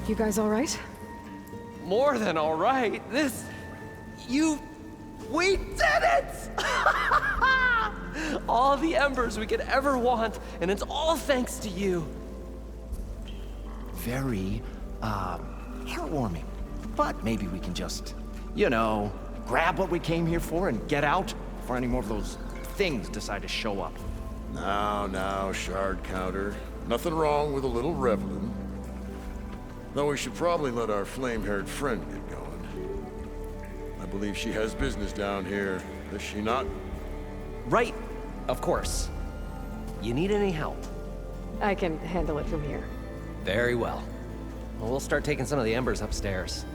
You guys all right? More than all right. We did it! All the embers we could ever want, and it's all thanks to you. Very, heartwarming. But maybe we can just, you know, grab what we came here for and get out before any more of those things decide to show up. Now, shard counter. Nothing wrong with a little reveling. Though we should probably let our flame-haired friend get going. I believe she has business down here, does she not? Right, of course. You need any help? I can handle it from here. Very well. Well, we'll start taking some of the embers upstairs.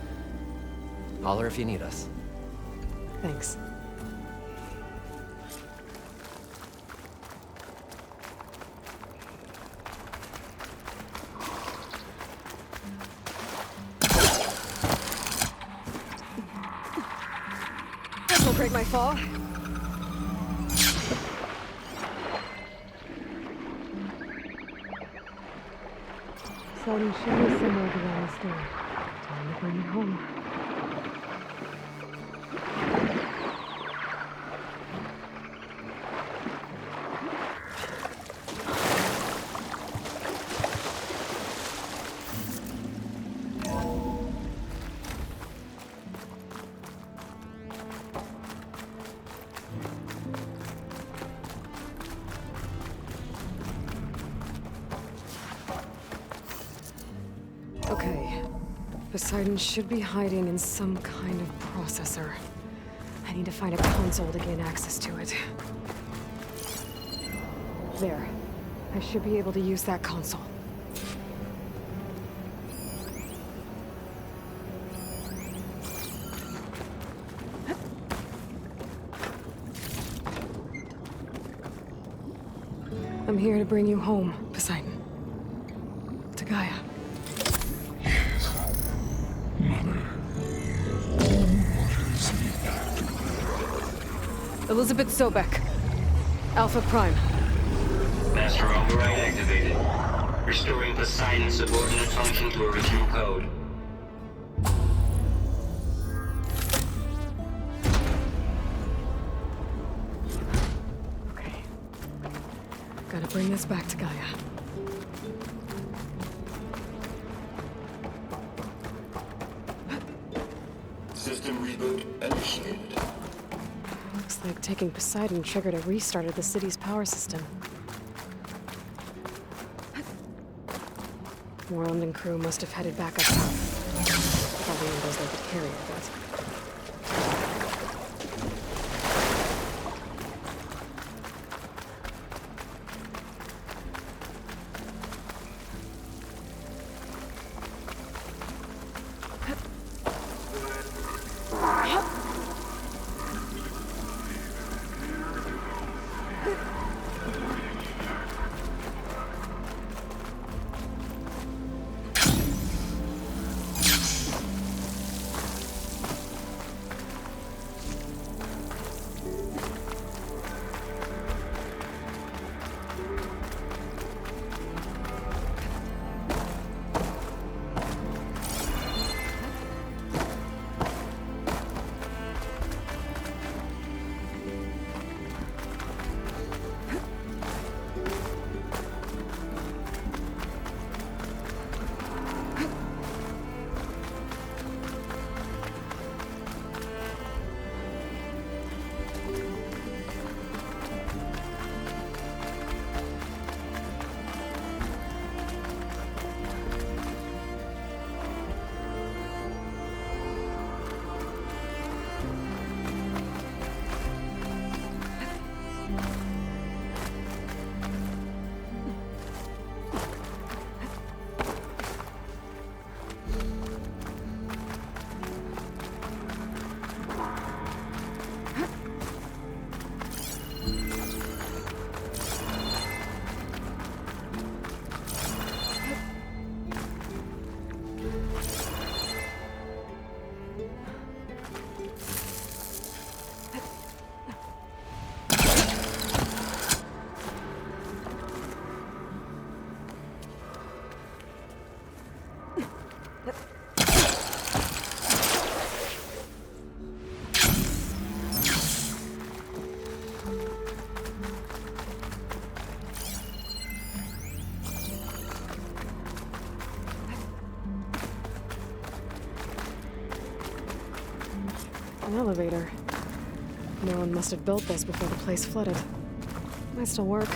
Holler if you need us. Thanks. This will break my fall. Poseidon should be somewhere around the store. Time to bring it home. Okay. Poseidon should be hiding in some kind of processor. I need to find a console to gain access to it. There. I should be able to use that console. I'm here to bring you home, Poseidon. To Gaia. Elizabeth Sobek. Alpha Prime. Master override activated. Restoring Poseidon's subordinate function to original code. Okay. Gotta bring this back to Gaia. System reboot initiated. Looks like taking Poseidon triggered a restart of the city's power system. Worland and crew must have headed back up top. Probably in those they could carry a bit. An elevator. No one must have built this before the place flooded. Might still work.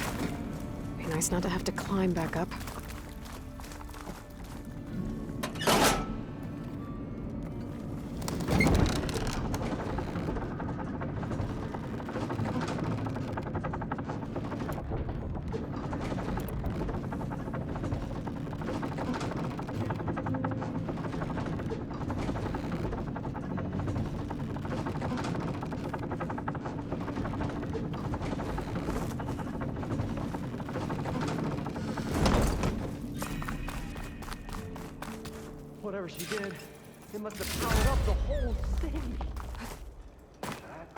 Be nice not to have to climb back up. Whatever she did, it must have powered up the whole city. That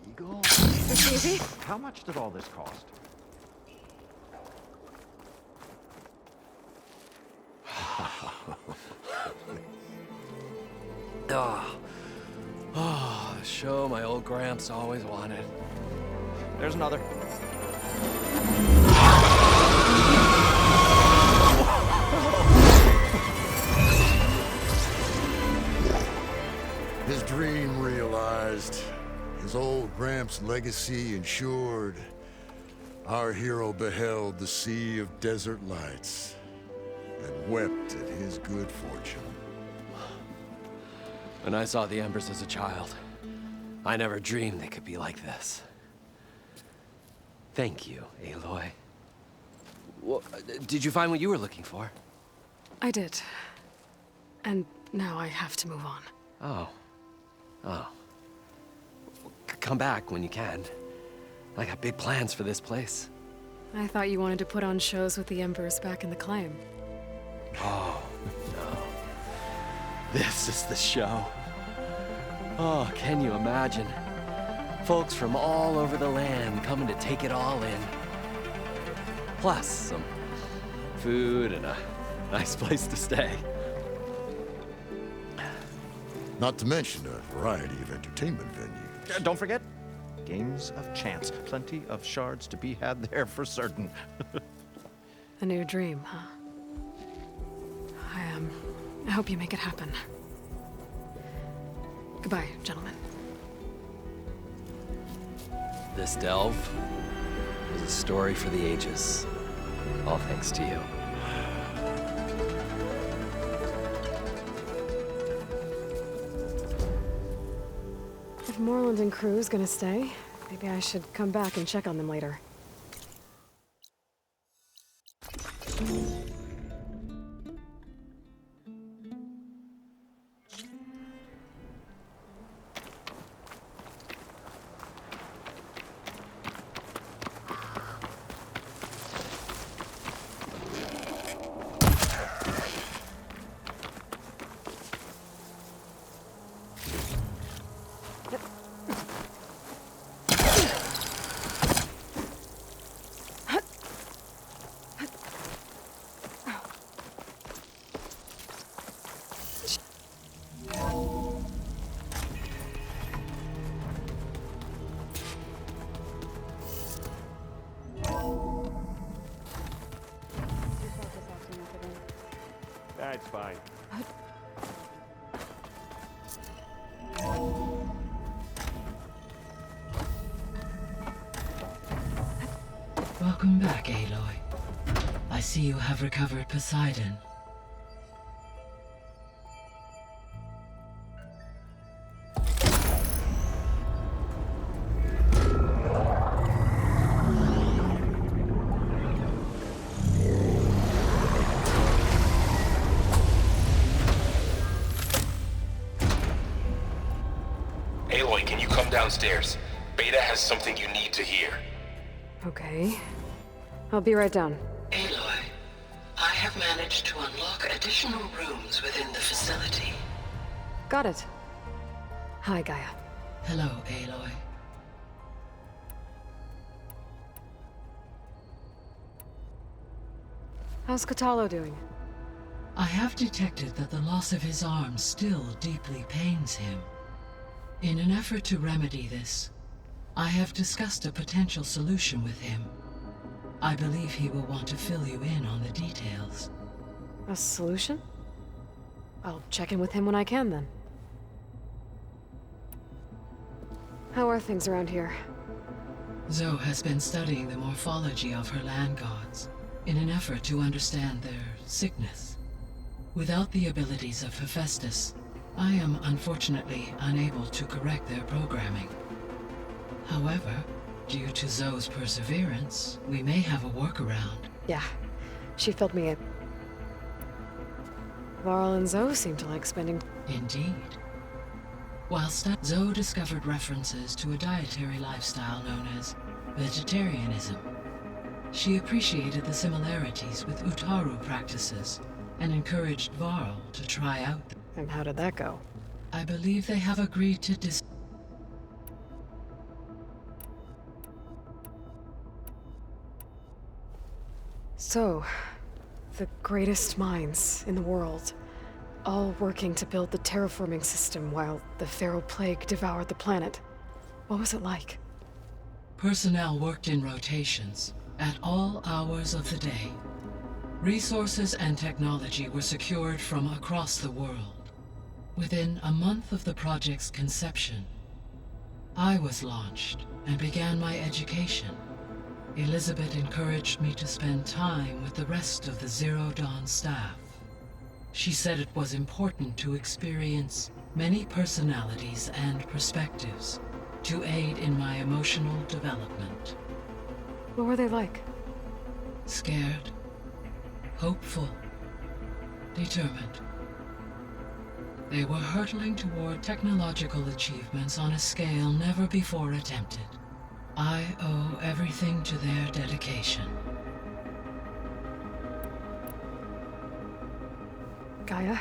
eagle? It's easy. How much did all this cost? Oh, the show my old Gramps always wanted. There's another. His dream realized, his old Gramps' legacy ensured. Our hero beheld the sea of desert lights and wept at his good fortune. When I saw the embers as a child, I never dreamed they could be like this. Thank you, Aloy. Well, did you find what you were looking for? I did. And now I have to move on. Oh. Oh. Come back when you can. I got big plans for this place. I thought you wanted to put on shows with the Embers back in the claim. Oh, no. This is the show. Oh, can you imagine? Folks from all over the land coming to take it all in. Plus, some food and a nice place to stay. Not to mention a variety of entertainment venues. Don't forget, games of chance. Plenty of shards to be had there for certain. A new dream, huh? I hope you make it happen. Goodbye, gentlemen. This delve is a story for the ages. All thanks to you. If Moreland and crew's gonna stay, maybe I should come back and check on them later. That's fine. Welcome back, Aloy. I see you have recovered Poseidon. Aloy, can you come downstairs? Beta has something you need to hear. Okay. I'll be right down. Aloy, I have managed to unlock additional rooms within the facility. Got it. Hi, Gaia. Hello, Aloy. How's Katalo doing? I have detected that the loss of his arm still deeply pains him. In an effort to remedy this, I have discussed a potential solution with him. I believe he will want to fill you in on the details. A solution? I'll check in with him when I can, then. How are things around here? Zoe has been studying the morphology of her land gods in an effort to understand their sickness. Without the abilities of Hephaestus, I am unfortunately unable to correct their programming. However, due to Zoe's perseverance, we may have a workaround. Yeah, she filled me in. Varl and Zoe seem to like spending... Indeed. While Zoe discovered references to a dietary lifestyle known as vegetarianism. She appreciated the similarities with Utaru practices and encouraged Varl to try out. And how did that go? I believe they have agreed to So, the greatest minds in the world, all working to build the terraforming system while the Pharaoh Plague devoured the planet. What was it like? Personnel worked in rotations, at all hours of the day. Resources and technology were secured from across the world. Within a month of the project's conception, I was launched and began my education. Elizabeth encouraged me to spend time with the rest of the Zero Dawn staff. She said it was important to experience many personalities and perspectives to aid in my emotional development. What were they like? Scared, hopeful, determined. They were hurtling toward technological achievements on a scale never before attempted. I owe everything to their dedication. Gaia?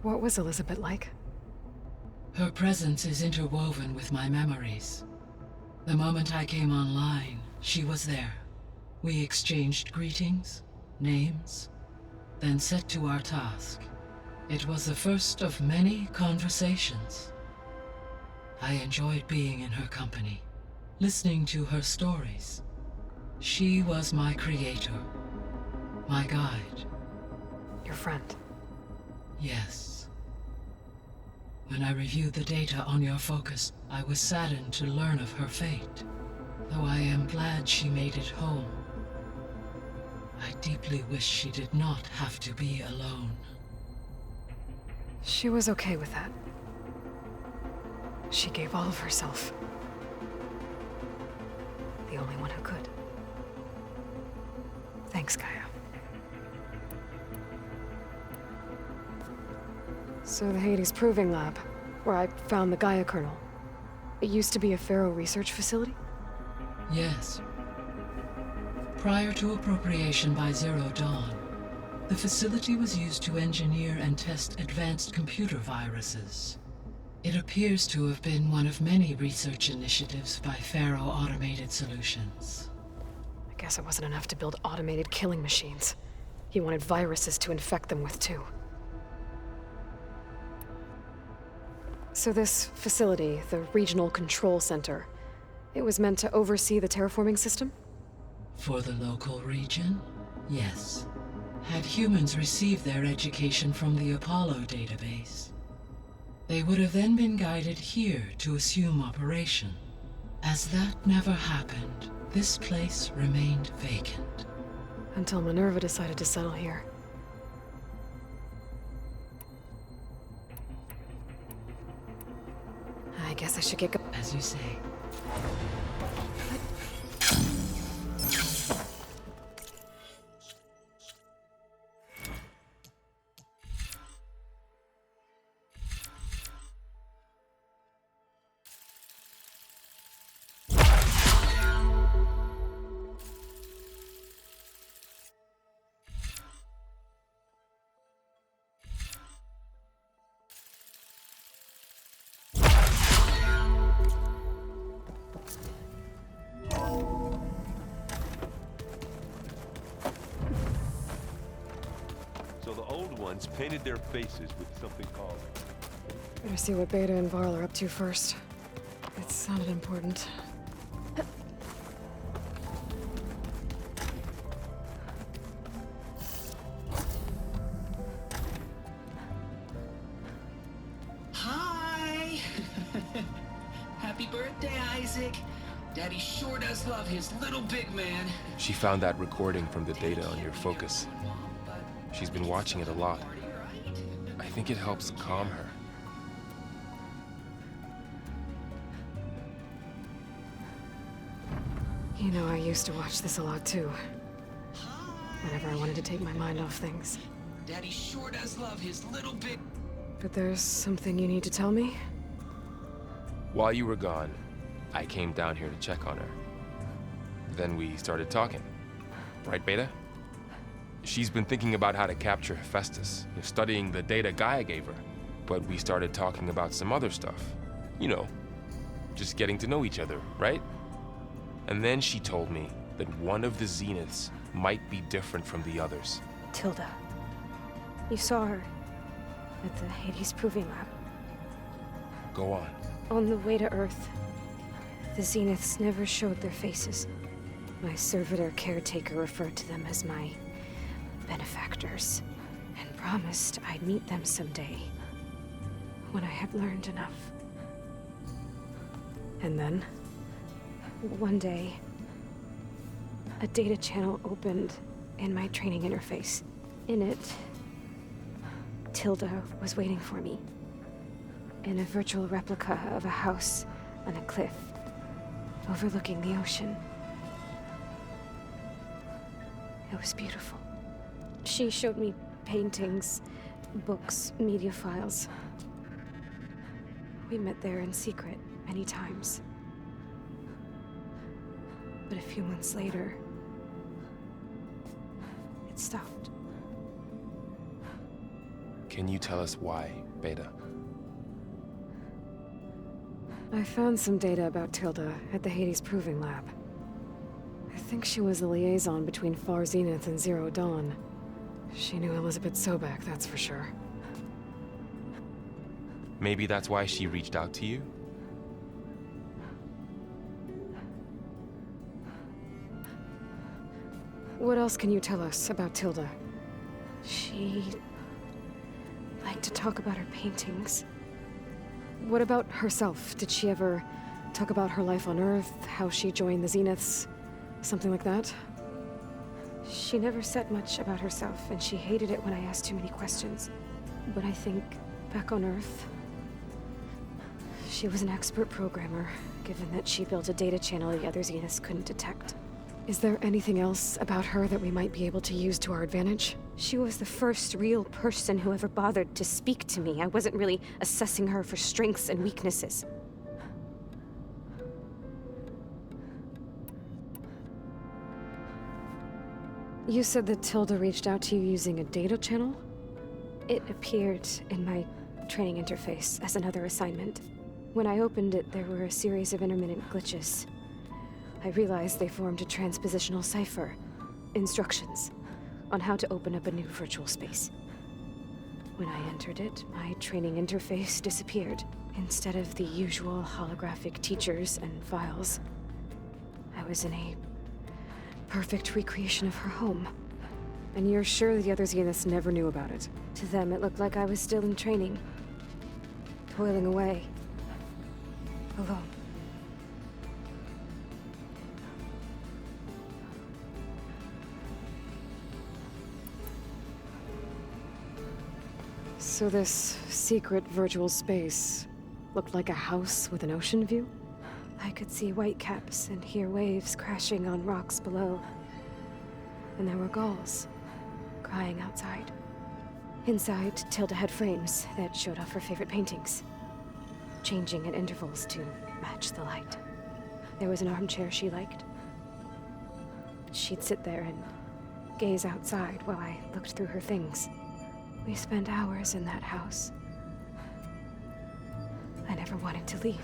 What was Elizabeth like? Her presence is interwoven with my memories. The moment I came online, she was there. We exchanged greetings, names, then set to our task. It was the first of many conversations. I enjoyed being in her company, listening to her stories. She was my creator, my guide. Your friend. Yes. When I reviewed the data on your focus, I was saddened to learn of her fate, though I am glad she made it home. I deeply wish she did not have to be alone. She was okay with that. She gave all of herself. The only one who could. Thanks, Gaia. So the Hades Proving Lab, where I found the Gaia kernel. It used to be a Pharaoh research facility? Yes. Prior to appropriation by Zero Dawn, the facility was used to engineer and test advanced computer viruses. It appears to have been one of many research initiatives by Pharaoh Automated Solutions. I guess it wasn't enough to build automated killing machines. He wanted viruses to infect them with, too. So this facility, the Regional Control Center, it was meant to oversee the terraforming system? For the local region, yes. Had humans received their education from the Apollo database, they would have then been guided here to assume operation. As that never happened, this place remained vacant. Until Minerva decided to settle here. I guess I should get As you say. old ones painted their faces with something called... Better see what Beta and Varl are up to first. It sounded important. Hi! Happy birthday, Isaac. Daddy sure does love his little big man. She found that recording from the data on your focus. She's been watching it a lot. I think it helps calm her. You know, I used to watch this a lot too. Whenever I wanted to take my mind off things. Daddy sure does love his little big... But there's something you need to tell me? While you were gone, I came down here to check on her. Then we started talking. Right, Beta? She's been thinking about how to capture Hephaestus, studying the data Gaia gave her. But we started talking about some other stuff. You know, just getting to know each other, right? And then she told me that one of the Zeniths might be different from the others. Tilda. You saw her at the Hades Proving Lab. Go on. On the way to Earth, the Zeniths never showed their faces. My servitor caretaker referred to them as my benefactors, and promised I'd meet them someday, when I had learned enough. And then? One day, a data channel opened in my training interface. In it, Tilda was waiting for me, in a virtual replica of a house on a cliff, overlooking the ocean. It was beautiful. She showed me paintings, books, media files. We met there in secret many times. But a few months later, it stopped. Can you tell us why, Beta? I found some data about Tilda at the Hades Proving Lab. I think she was a liaison between Far Zenith and Zero Dawn. She knew Elizabeth Sobek, that's for sure. Maybe that's why she reached out to you? What else can you tell us about Tilda? She liked to talk about her paintings. What about herself? Did she ever talk about her life on Earth, how she joined the Zeniths, something like that? She never said much about herself, and she hated it when I asked too many questions. But I think, back on Earth, she was an expert programmer, given that she built a data channel the other Zeniths couldn't detect. Is there anything else about her that we might be able to use to our advantage? She was the first real person who ever bothered to speak to me. I wasn't really assessing her for strengths and weaknesses. You said that Tilda reached out to you using a data channel? It appeared in my training interface as another assignment. When I opened it, there were a series of intermittent glitches. I realized they formed a transpositional cipher, instructions, on how to open up a new virtual space. When I entered it, my training interface disappeared. Instead of the usual holographic teachers and files, I was in a perfect recreation of her home. And you're sure the other Zeniths never knew about it? To them, it looked like I was still in training, toiling away, alone. So this secret virtual space looked like a house with an ocean view? I could see whitecaps and hear waves crashing on rocks below. And there were gulls crying outside. Inside, Tilda had frames that showed off her favorite paintings, changing at intervals to match the light. There was an armchair she liked. She'd sit there and gaze outside while I looked through her things. We spent hours in that house. I never wanted to leave.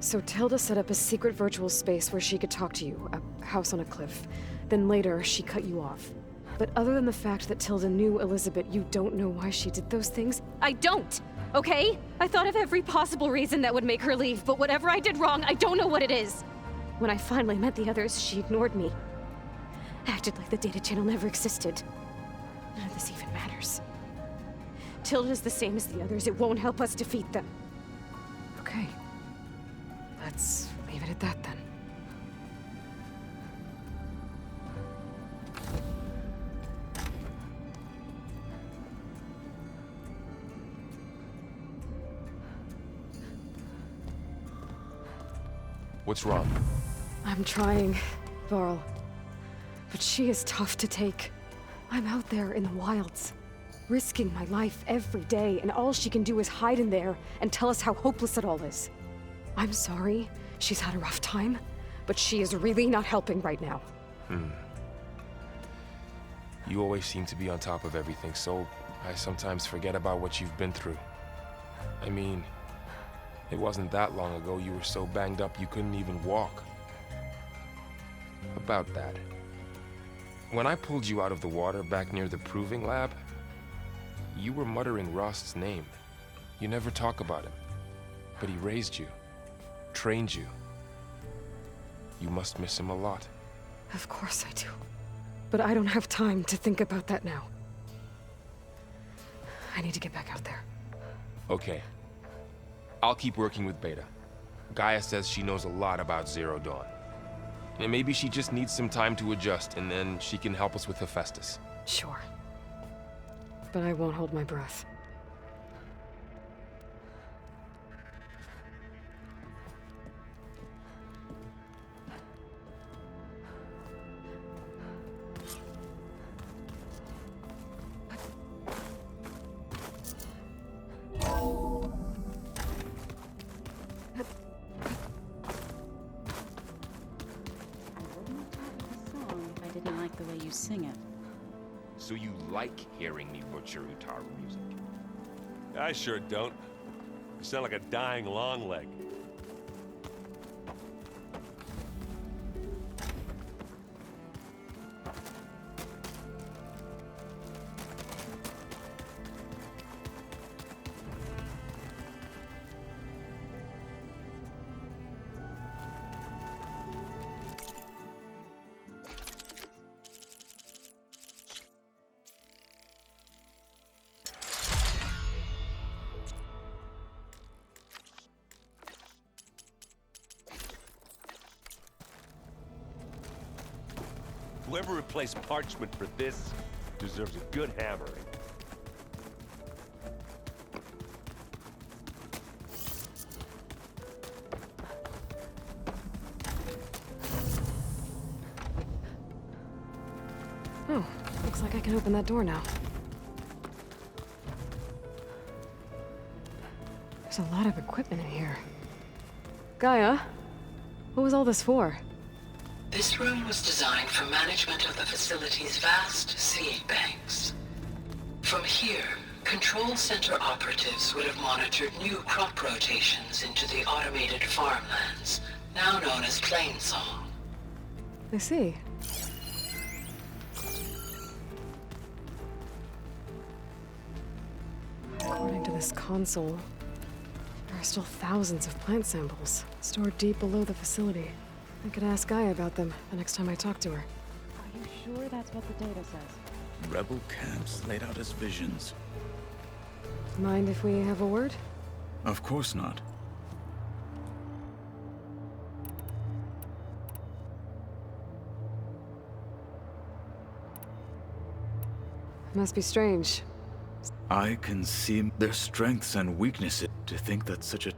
So Tilda set up a secret virtual space where she could talk to you, a house on a cliff. Then later, she cut you off. But other than the fact that Tilda knew Elizabeth, you don't know why she did those things? I don't! Okay? I thought of every possible reason that would make her leave, but whatever I did wrong, I don't know what it is! When I finally met the others, she ignored me. Acted like the data channel never existed. None of this even matters. Tilda's the same as the others. It won't help us defeat them. Okay. Let's leave it at that then. What's wrong? I'm trying, Varl. But she is tough to take. I'm out there in the wilds, risking my life every day, and all she can do is hide in there and tell us how hopeless it all is. I'm sorry, she's had a rough time, but she is really not helping right now. You always seem to be on top of everything, so I sometimes forget about what you've been through. I mean, it wasn't that long ago you were so banged up you couldn't even walk. About that. When I pulled you out of the water back near the proving lab, you were muttering Rost's name. You never talk about him. But he raised you, trained you. You must miss him a lot. Of course I do. But I don't have time to think about that now. I need to get back out there. Okay. I'll keep working with Beta. Gaia says she knows a lot about Zero Dawn. And maybe she just needs some time to adjust, and then she can help us with Hephaestus. Sure. But I won't hold my breath. Sing it. So you like hearing me butcher Utaru music? I sure don't. You sound like a dying longleg. Whoever replaced parchment for this deserves a good hammering. Oh, looks like I can open that door now. There's a lot of equipment in here. Gaia, what was all this for? This room was designed for management of the facility's vast seed banks. From here, control center operatives would have monitored new crop rotations into the automated farmlands, now known as Plainsong. I see. According to this console, there are still thousands of plant samples stored deep below the facility. I could ask Gaia about them the next time I talk to her. Are you sure that's what the data says? Rebel camps laid out as visions. Mind if we have a word? Of course not. Must be strange. I can see their strengths and weaknesses. To think that such a...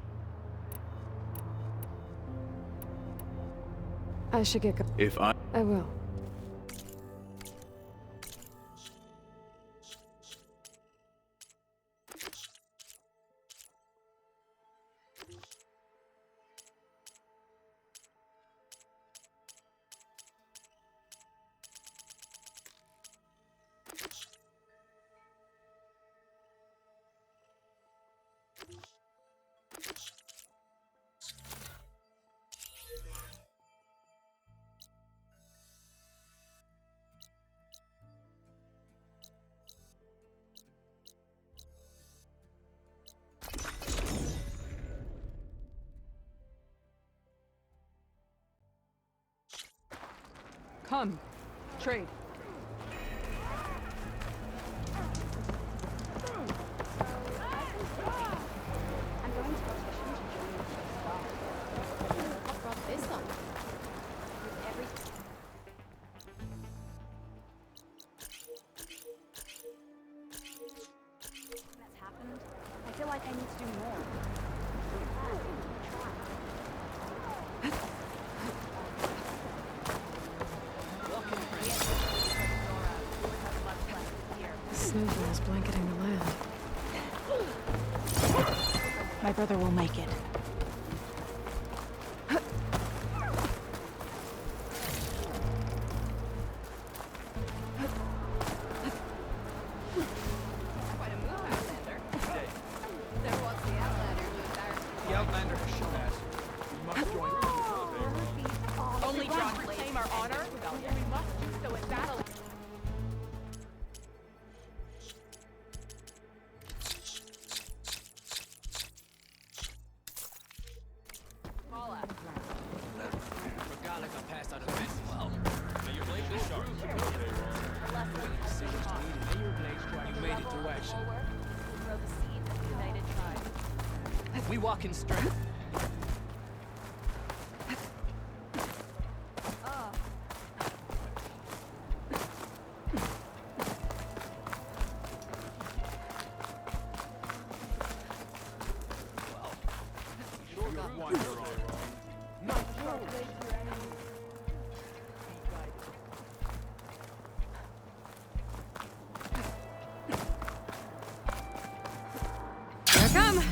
I should get If I will. Come. Trade. I feel like I need to do more. The snowfall's blanketing the land. My brother will make it. We walk in strength. Here I come!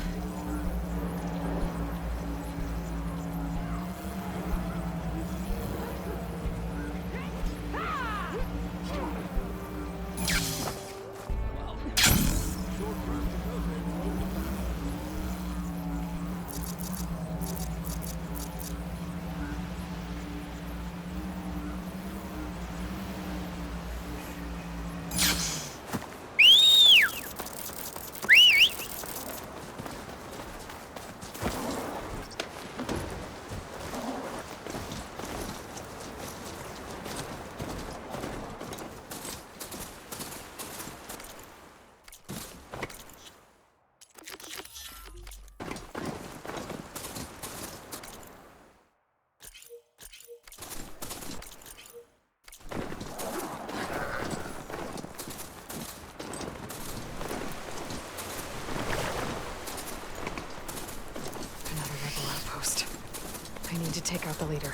I need to take out the leader.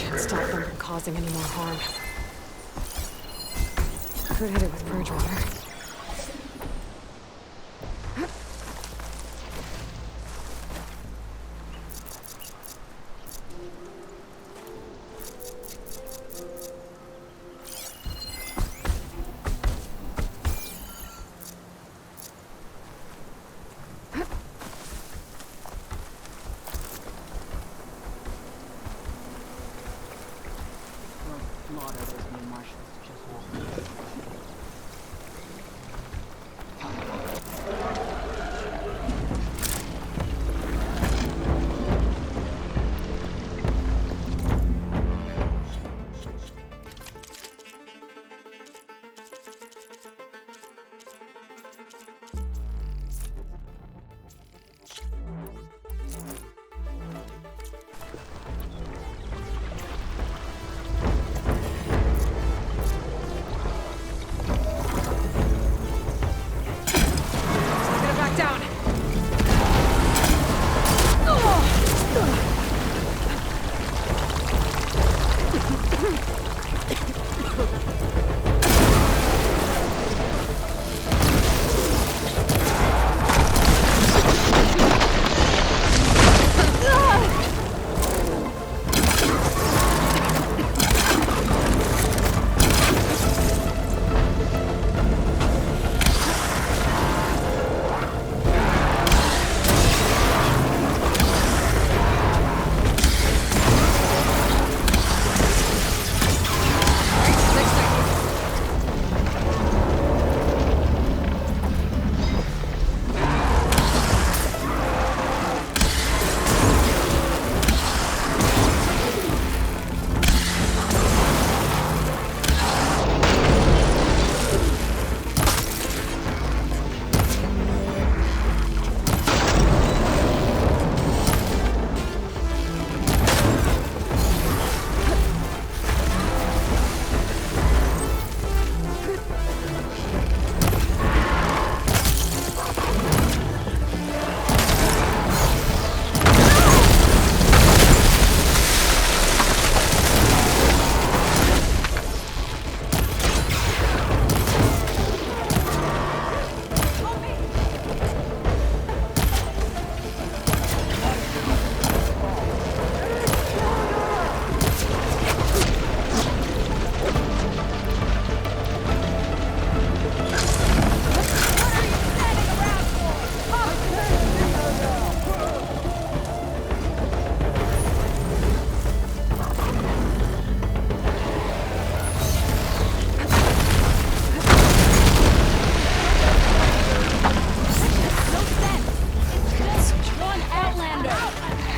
Can't stop them from causing any more harm. Could hit it with purge water.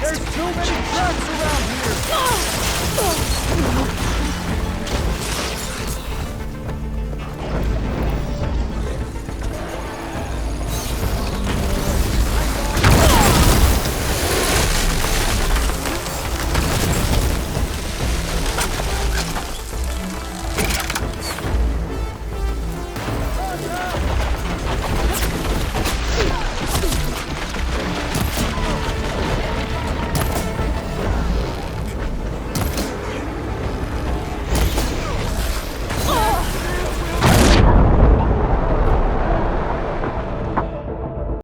There's too many tracks around here!